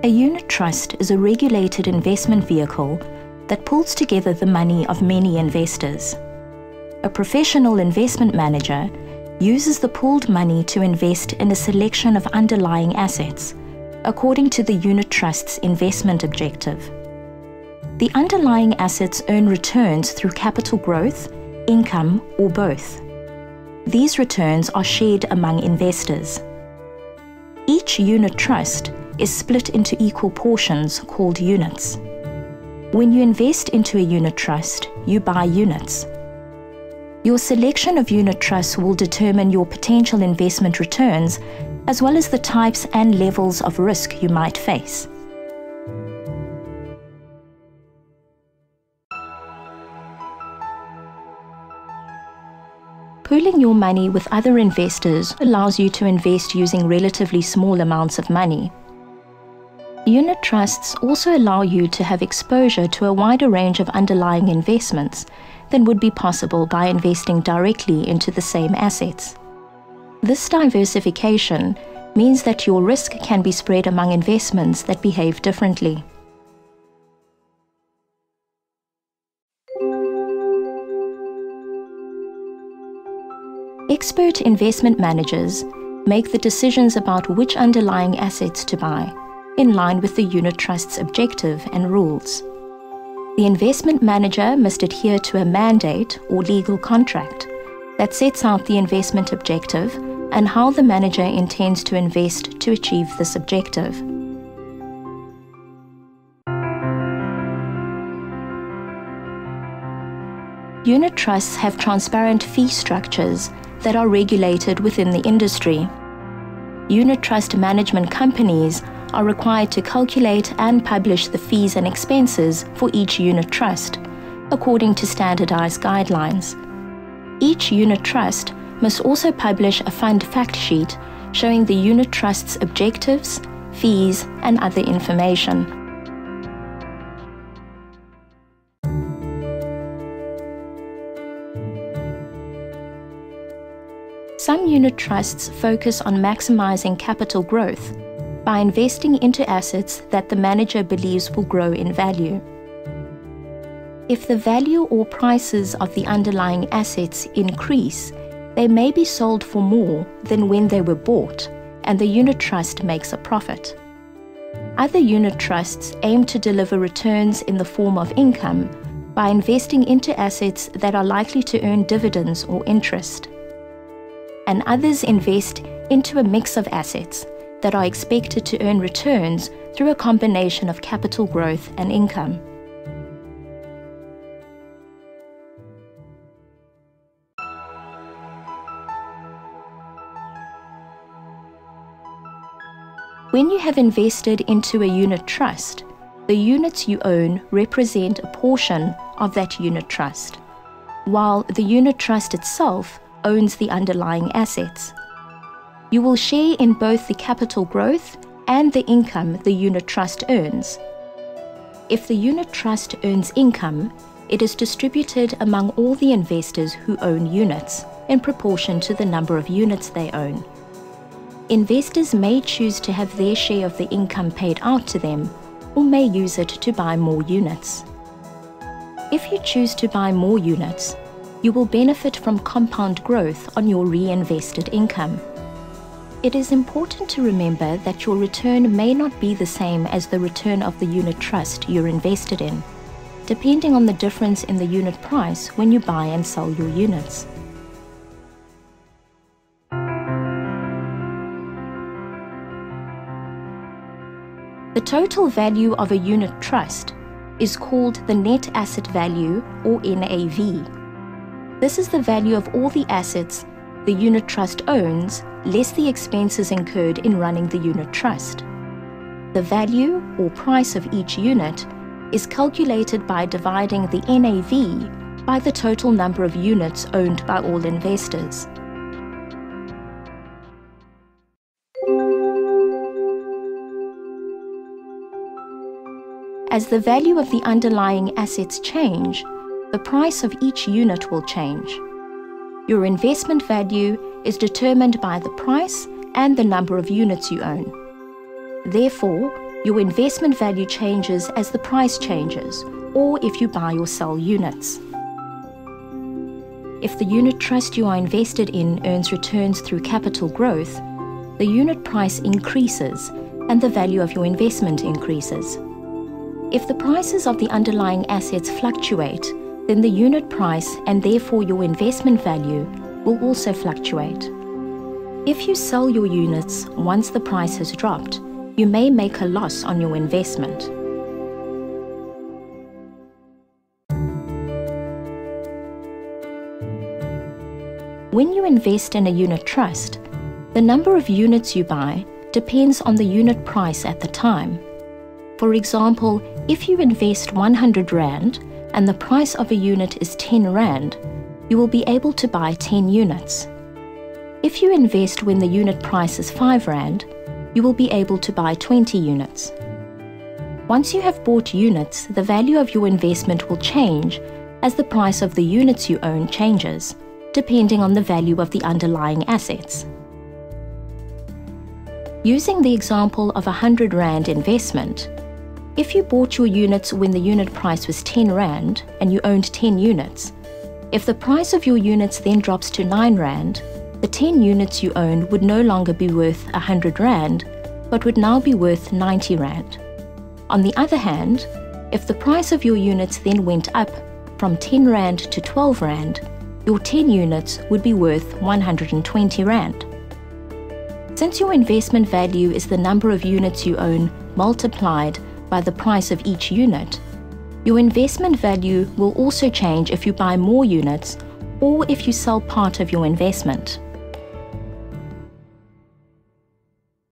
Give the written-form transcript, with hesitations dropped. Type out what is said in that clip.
A unit trust is a regulated investment vehicle that pulls together the money of many investors. A professional investment manager uses the pooled money to invest in a selection of underlying assets, according to the unit trust's investment objective. The underlying assets earn returns through capital growth, income, or both. These returns are shared among investors. Each unit trust is split into equal portions called units. When you invest into a unit trust, you buy units. Your selection of unit trusts will determine your potential investment returns, as well as the types and levels of risk you might face. Pooling your money with other investors allows you to invest using relatively small amounts of money. Unit trusts also allow you to have exposure to a wider range of underlying investments than would be possible by investing directly into the same assets. This diversification means that your risk can be spread among investments that behave differently. Expert investment managers make the decisions about which underlying assets to buy, in line with the unit trust's objective and rules. The investment manager must adhere to a mandate or legal contract that sets out the investment objective and how the manager intends to invest to achieve this objective. Unit trusts have transparent fee structures that are regulated within the industry. Unit trust management companies are required to calculate and publish the fees and expenses for each unit trust, according to standardized guidelines. Each unit trust must also publish a fund fact sheet showing the unit trust's objectives, fees, and other information. Some unit trusts focus on maximizing capital growth by investing into assets that the manager believes will grow in value. If the value or prices of the underlying assets increase, they may be sold for more than when they were bought, and the unit trust makes a profit. Other unit trusts aim to deliver returns in the form of income by investing into assets that are likely to earn dividends or interest. And others invest into a mix of assets that are expected to earn returns through a combination of capital growth and income. When you have invested into a unit trust, the units you own represent a portion of that unit trust, while the unit trust itself owns the underlying assets. You will share in both the capital growth and the income the unit trust earns. If the unit trust earns income, it is distributed among all the investors who own units in proportion to the number of units they own. Investors may choose to have their share of the income paid out to them, or may use it to buy more units. If you choose to buy more units, you will benefit from compound growth on your reinvested income. It is important to remember that your return may not be the same as the return of the unit trust you're invested in, depending on the difference in the unit price when you buy and sell your units. The total value of a unit trust is called the net asset value, or NAV. This is the value of all the assets the unit trust owns, less the expenses incurred in running the unit trust. The value or price of each unit is calculated by dividing the NAV by the total number of units owned by all investors. As the value of the underlying assets change, the price of each unit will change. Your investment value is determined by the price and the number of units you own. Therefore, your investment value changes as the price changes, or if you buy or sell units. If the unit trust you are invested in earns returns through capital growth, the unit price increases and the value of your investment increases. If the prices of the underlying assets fluctuate, then the unit price and therefore your investment value will also fluctuate. If you sell your units once the price has dropped, you may make a loss on your investment. When you invest in a unit trust, the number of units you buy depends on the unit price at the time. For example, if you invest 100 Rand and the price of a unit is 10 Rand, you will be able to buy 10 units. If you invest when the unit price is 5 Rand, you will be able to buy 20 units. Once you have bought units, the value of your investment will change as the price of the units you own changes, depending on the value of the underlying assets. Using the example of a 100 Rand investment, if you bought your units when the unit price was 10 Rand and you owned 10 units, if the price of your units then drops to 9 Rand, the 10 units you own would no longer be worth 100 Rand, but would now be worth 90 Rand. On the other hand, if the price of your units then went up from 10 Rand to 12 Rand, your 10 units would be worth 120 Rand. Since your investment value is the number of units you own multiplied by the price of each unit, your investment value will also change if you buy more units or if you sell part of your investment.